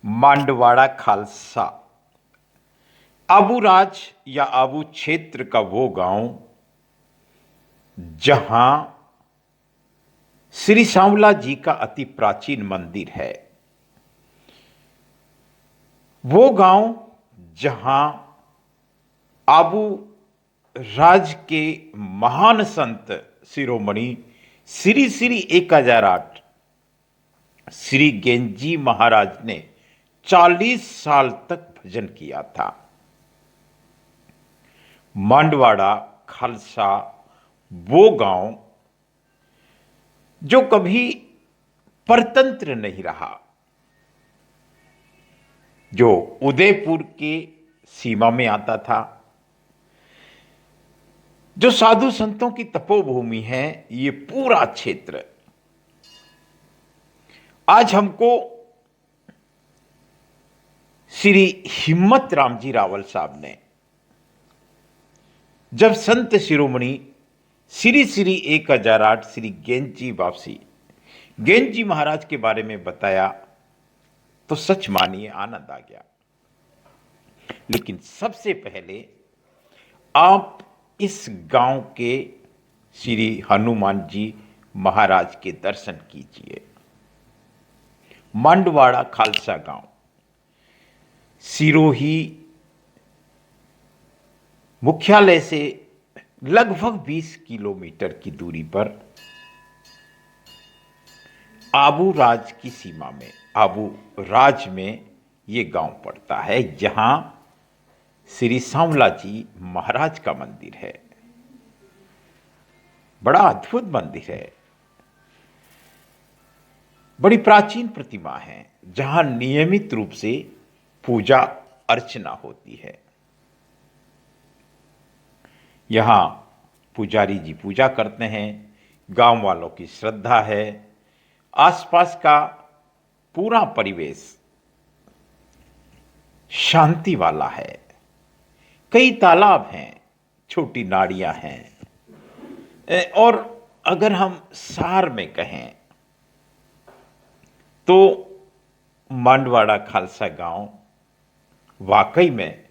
मांडवाड़ा खालसा आबूराज या आबू क्षेत्र का वो गांव जहां श्री सांवला जी का अति प्राचीन मंदिर है। वो गांव जहां आबू राज के महान संत शिरोमणि श्री श्री 1008 श्री गेंजी महाराज ने 40 साल तक भजन किया था। मांडवाड़ा खालसा वो गांव जो कभी परतंत्र नहीं रहा, जो उदयपुर के सीमा में आता था, जो साधु संतों की तपोभूमि है। ये पूरा क्षेत्र आज हमको श्री हिम्मत राम जी रावल साहब ने जब संत शिरोमणि श्री श्री 1008 श्री गेंजी वापसी गेंजी महाराज के बारे में बताया तो सच मानिए आनंद आ गया। लेकिन सबसे पहले आप इस गांव के श्री हनुमान जी महाराज के दर्शन कीजिए। मांडवाड़ा खालसा गांव सिरोही मुख्यालय से लगभग 20 किलोमीटर की दूरी पर आबू राज की सीमा में, आबू राज में ये गांव पड़ता है, जहां श्री सांवला जी महाराज का मंदिर है। बड़ा अद्भुत मंदिर है, बड़ी प्राचीन प्रतिमा है, जहां नियमित रूप से पूजा अर्चना होती है। यहां पुजारी जी पूजा करते हैं, गांव वालों की श्रद्धा है। आसपास का पूरा परिवेश शांति वाला है। कई तालाब हैं, छोटी नाड़ियां हैं, और अगर हम सार में कहें तो मांडवाड़ा खालसा गांव वाकई में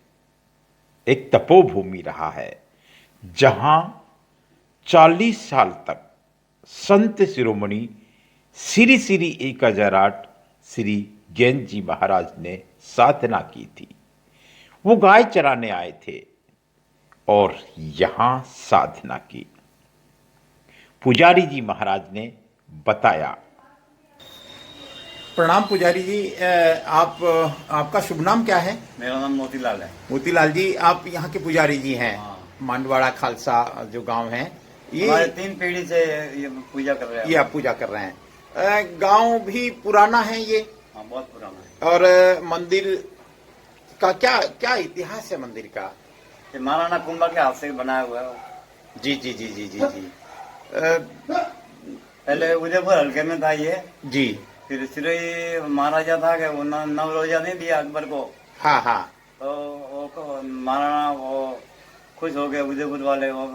एक तपोभूमि रहा है, जहां 40 साल तक संत शिरोमणि श्री श्री 1008 श्री गेंजी महाराज ने साधना की थी। वो गाय चराने आए थे और यहां साधना की। पुजारी जी महाराज ने बताया। प्रणाम पुजारी जी, आपका शुभ नाम क्या है? मेरा नाम मोतीलाल है। मोतीलाल जी, आप यहाँ के पुजारी जी हैं। हाँ। मांडवाड़ा खालसा जो गांव है, हमारे 3 पीढ़ी से ये पूजा कर रहे हैं। ये आप पूजा कर रहे हैं। गांव भी पुराना है ये? हाँ, बहुत पुराना है। और मंदिर का क्या क्या इतिहास है मंदिर का? ये महाराणा कुंभा के हाथ से बनाया हुआ है। जी जी जी जी जी जी। पहले उदयपुर हल्के में था ये। जी। फिर श्री महाराजा था कि वो नवरोजा नहीं दिया अकबर को। हाँ हाँ। तो वो महाराणा वो खुश हो गए उदयपुर वाले वो,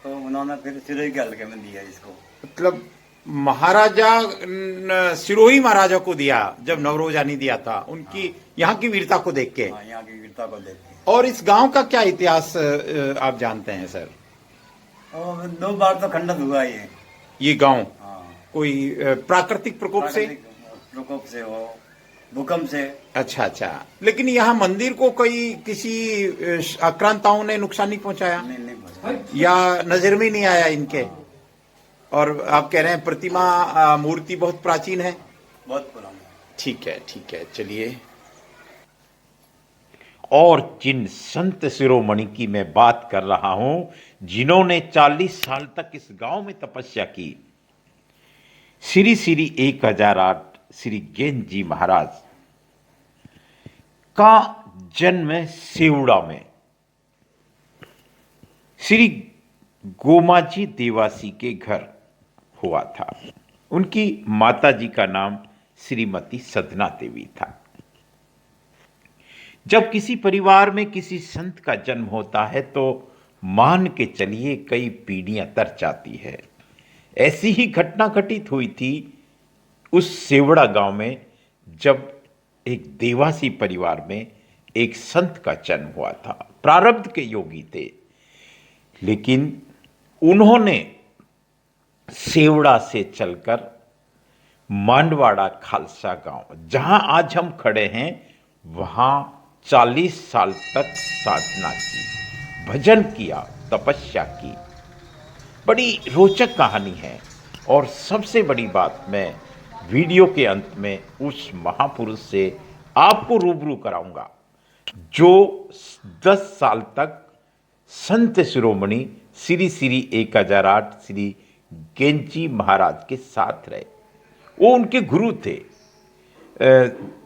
तो उन्होंने फिर सिरोही के हल्के में दिया इसको। मतलब महाराजा सिरोही महाराजा को दिया जब नवरोजा नहीं दिया था, उनकी यहाँ की वीरता को देख के। हाँ, यहाँ की वीरता को देख के। और इस गांव का क्या इतिहास आप जानते हैं सर? और 2 बार तो खंडित हुआ ये गांव। हाँ। कोई प्राकृतिक प्रकोप से हो, भूकंप से। अच्छा अच्छा। लेकिन यहाँ मंदिर को कोई किसी आक्रांताओं ने नुकसान नहीं पहुंचाया? नहीं पहुंचा। या नजर में नहीं आया इनके? और आप कह रहे हैं प्रतिमा मूर्ति बहुत प्राचीन है? बहुत पुराना। ठीक है, चलिए। और जिन संत शिरोमणि की मैं बात कर रहा हूं, जिन्होंने 40 साल तक इस गांव में तपस्या की, श्री श्री 1008 श्री गेंजी महाराज का जन्म सेवड़ा में श्री गोमाजी देवासी के घर हुआ था। उनकी माताजी का नाम श्रीमती सदना देवी था। जब किसी परिवार में किसी संत का जन्म होता है तो मान के चलिए कई पीढ़ियां तर जाती है। ऐसी ही घटना घटित हुई थी उस सेवड़ा गांव में, जब एक देवासी परिवार में एक संत का जन्म हुआ था। प्रारब्ध के योगी थे, लेकिन उन्होंने सेवड़ा से चलकर मांडवाड़ा खालसा गांव, जहां आज हम खड़े हैं, वहां 40 साल तक साधना की, भजन किया, तपस्या की। बड़ी रोचक कहानी है। और सबसे बड़ी बात, मैं वीडियो के अंत में उस महापुरुष से आपको रूबरू कराऊंगा जो 10 साल तक संत शिरोमणि श्री श्री 1008 श्री गेंची महाराज के साथ रहे। वो उनके गुरु थे।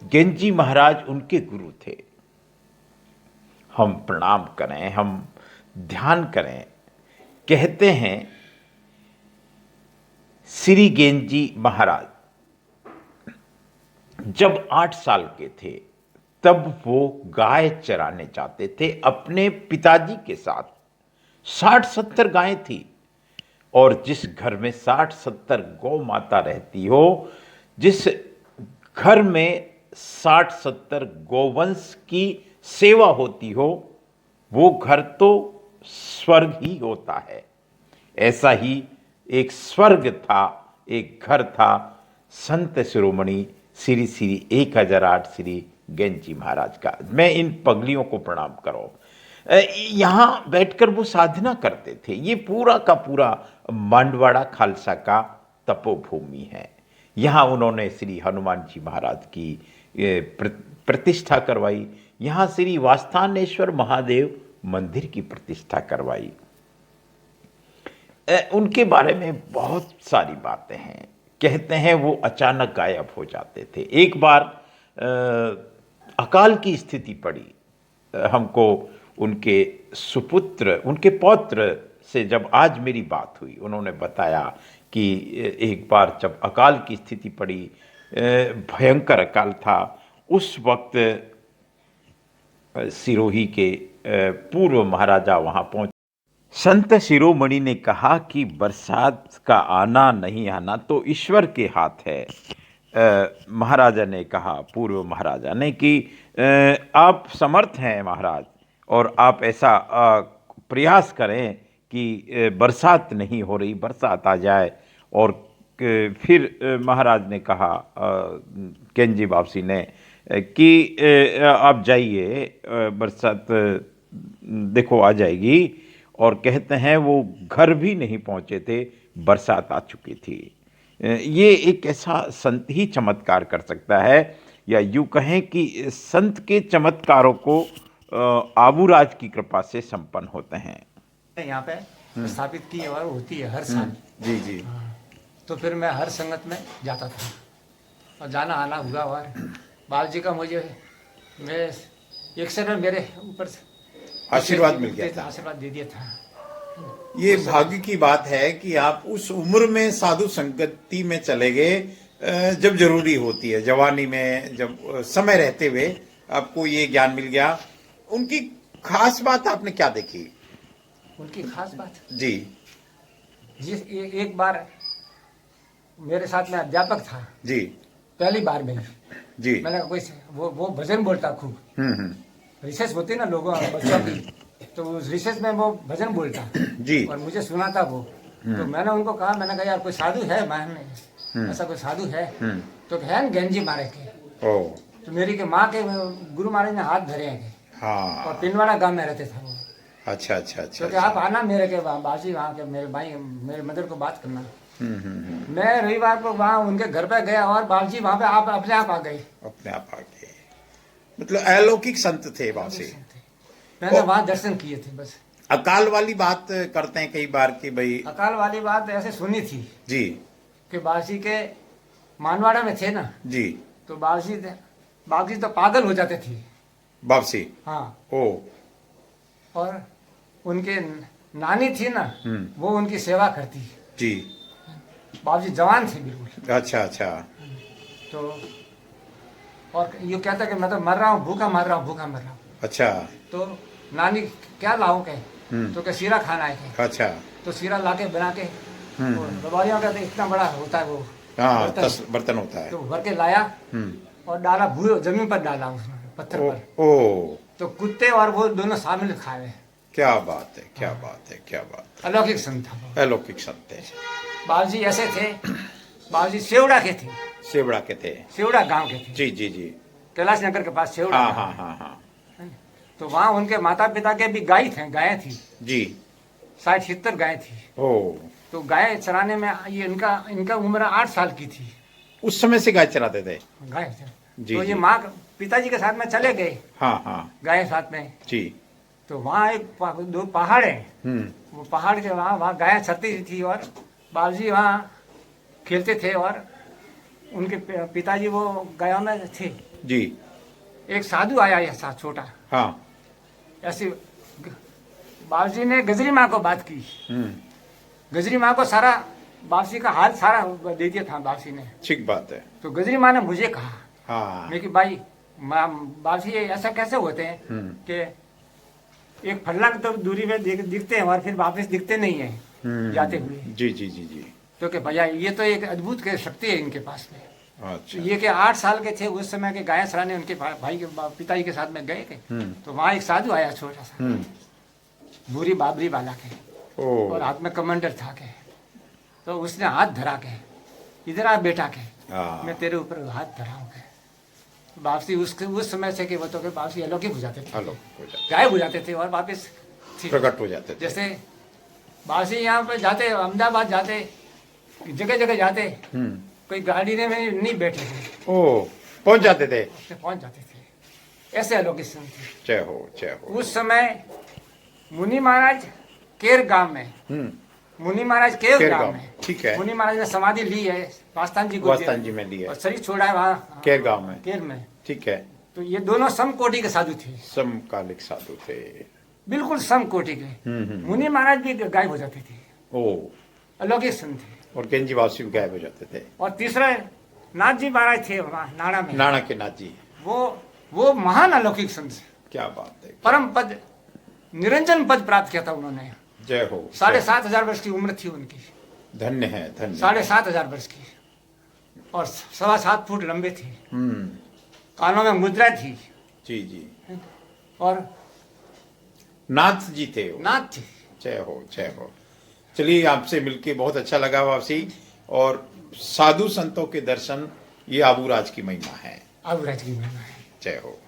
गेंची महाराज उनके गुरु थे। हम प्रणाम करें, हम ध्यान करें। कहते हैं श्री गेंजी महाराज जब 8 साल के थे, तब वो गाय चराने जाते थे अपने पिताजी के साथ। 60-70 गायें थी, और जिस घर में 60-70 गौ माता रहती हो, जिस घर में 60-70 गौवंश की सेवा होती हो, वो घर तो स्वर्ग ही होता है। ऐसा ही एक स्वर्ग था, एक घर था संत शिरोमणि श्री श्री 1008 श्री गेंजी महाराज का। मैं इन पगलियों को प्रणाम करो। यहाँ बैठकर वो साधना करते थे। ये पूरा का पूरा मांडवाड़ा खालसा का तपोभूमि है। यहाँ उन्होंने श्री हनुमान जी महाराज की प्रतिष्ठा करवाई। यहाँ श्री वास्तानेश्वर महादेव मंदिर की प्रतिष्ठा करवाई। उनके बारे में बहुत सारी बातें हैं। कहते हैं वो अचानक गायब हो जाते थे। एक बार अकाल की स्थिति पड़ी। हमको उनके सुपुत्र, उनके पौत्र से जब आज मेरी बात हुई, उन्होंने बताया कि एक बार जब अकाल की स्थिति पड़ी, भयंकर अकाल था, उस वक्त सिरोही के पूर्व महाराजा वहाँ पहुँचे। संत शिरोमणि ने कहा कि बरसात का आना नहीं आना तो ईश्वर के हाथ है। महाराजा ने कहा, पूर्व महाराजा ने, कि आप समर्थ हैं महाराज, और आप ऐसा प्रयास करें कि बरसात नहीं हो रही, बरसात आ जाए। और फिर महाराज ने कहा, गेंजी वापसी ने, कि आप जाइए, बरसात देखो आ जाएगी। और कहते हैं वो घर भी नहीं पहुँचे थे, बरसात आ चुकी थी। ये एक ऐसा संत ही चमत्कार कर सकता है, या यूँ कहें कि संत के चमत्कारों को आबूराज की कृपा से संपन्न होते हैं। यहाँ पे स्थापित की और होती है हर साल। जी जी। हाँ, तो फिर मैं हर संगत में जाता था और जाना आना हुआ। और बाबू जी का मुझे, मैं एक समय मेरे ऊपर आशीर्वाद मिल गया था, आशीर्वाद दे दिया था। ये भाग्य की बात है कि आप उस उम्र में साधु संगति में चले गए जब जरूरी होती है। जवानी में जब समय रहते हुए आपको ये ज्ञान मिल गया। उनकी खास बात आपने क्या देखी? उनकी खास बात जी एक बार मेरे साथ में अध्यापक था जी, पहली बार में जी। मैंने कोई वो भजन बोलता खूब। रिसेस होती ना लोगों बच्चों की, तो उस रिसेस में वो भजन बोलता जी। और मुझे सुना था वो। तो मैंने उनको कहा, मैंने कहा यार कोई साधु है मान में, ऐसा कोई साधु है? तो है गेंजी महाराज के। ओ, तो मेरी के माँ के गुरु महाराज ने हाथ धरे हैं। हाँ। और पिंडवाड़ा गांव में रहते थे वो। अच्छा अच्छा अच्छा। तो आप आना मेरे के बाजी वहाँ के, मेरे भाई मेरे मदर को बात करना। मैं रविवार को वहाँ उनके घर पे गया और बाबूजी वहाँ पे आप अपने आप आ गए। अपने आप आ गए, मतलब अलौकिक संत थे वहां से। मैंने वहाँ दर्शन किए थे बस। अकाल वाली बात करते हैं कई बार कि भाई, अकाल वाली बात ऐसे सुनी थी जी, कि बाबूजी के मानवाड़ा में थे ना जी, तो बाबूजी तो पागल हो जाते थे वापसी। हाँ। ओ, और उनके नानी थी ना, वो उनकी सेवा करती। जी। बाबूजी जवान थे बिल्कुल। अच्छा अच्छा। तो और ये कहता कि मैं तो मर रहा हूँ, भूखा मर रहा हूँ, भूखा मर रहा हूँ। अच्छा। तो नानी क्या लाऊं के? तो क्या सीरा खाना है के? अच्छा। तो सीरा लाके बना के, रबारियों का तो इतना बड़ा होता है वो हाँ, बर्तन होता है। तो भर के लाया और डाला भूए जमीन पर डाला उसने पत्थर ओ, पर। ओ तो कुत्ते और वो दोनों शामिल खाए। क्या बात है, क्या बात है, क्या बात अलौकिक संत था वो। है। अलौकिक संत है। बाबूजी ऐसे थे, बाबूजी सेवड़ा के थे, सेवड़ा के थे। सेवड़ा गांव के थे, जी जी जी। कैलाश नगर के पास सेवड़ा हाँ गाँव हाँ है। हाँ हाँ। तो वहाँ उनके माता पिता के भी गायें थी, जी। 60-70 गायें थी। ओ, तो गाय चराने में ये इनका उम्र 8 साल की थी। उस समय से गाय चराते थे। गाय जी, तो ये जी। माँ पिताजी के साथ में चले गए, हाँ हाँ। गाय साथ में। जी। तो वहाँ एक दो पहाड़ है, वो पहाड़ के वहाँ गायें चरती थी और बाबूजी वहाँ खेलते थे और उनके पिताजी वो गायों में थे। जी। एक साधु आया ऐसा छोटा, हाँ। ऐसी बाबूजी ने गजरी माँ को बात की। गजरी माँ को सारा बाबूजी का हाल सारा दे दिया था बाबूजी ने। ठीक बात है। तो गजरी माँ ने मुझे कहा, हाँ। मैं कि भाई बाबूजी ऐसा कैसे होते हैं कि एक फर्लांग तो दूरी में दिखते हैं और फिर वापस दिखते नहीं है जाते हुए। जी जी जी जी। तो कि भैया ये तो एक अद्भुत के शक्ति है इनके पास में। अच्छा। तो ये कि 8 साल के थे उस समय के गाय चराने उनके भाई के पिताजी के साथ में गए थे। तो वहाँ एक साधु आया छोटा सा, भूरी बाबरी वाला के, ओ, और हाथ में कमंडर था के। तो उसने हाथ धरा के, इधर आ बेटा के, हाँ। मैं तेरे ऊपर हाथ धराऊं के। वापसी उस समय से कि वो तो के वापसी अलौकिक हो जाते थे, हेलो हो जाते, गायब हो जाते थे और वापस प्रकट हो जाते थे। जैसे वापसी यहाँ पे जाते, अहमदाबाद जाते, जगह जगह जाते, कोई गाड़ी में नहीं बैठे थे, ओ, पहुंच जाते थे। पहुंच जाते थे। ऐसे अलौकिक संत थे। जय हो, जय हो। उस समय मुनि महाराज केर गांव में, मुनि महाराज केर गांव में, ठीक है। मुनि महाराज ने समाधि ली है वास्तान जी को, वास्तान जी में ली है और शरीर छोड़ा है वहाँ केर गांव में। केर में। ठीक है। तो ये दोनों समकोटि के साधु थे, समकालिक साधु थे। बिल्कुल समकोटि के। मुनि महाराज भी गायब हो जाते थे, ओ, अलौकिक संत थे। और गेंजी वासी भी गायब हो जाते थे। और तीसरा नाथ जी महाराज थे वहाँ नाड़ा में, नाना के नाथ जी, वो महान अलौकिक संत, क्या बात है। परम पद, निरंजन पद प्राप्त किया था उन्होंने। जय हो। 7,500 वर्ष की उम्र थी उनकी, धन्य है, धन्य। 7,500 वर्ष की, और 7.25 फुट लंबे थे। कानों में मुद्रा थी। जी जी। और नाथ जी थे वो। नाथ थे। जय हो, जय हो। चलिए, आपसे मिलके बहुत अच्छा लगा वापसी। और साधु संतों के दर्शन, ये आबूराज की महिमा है। आबूराज की महिमा है। जय हो।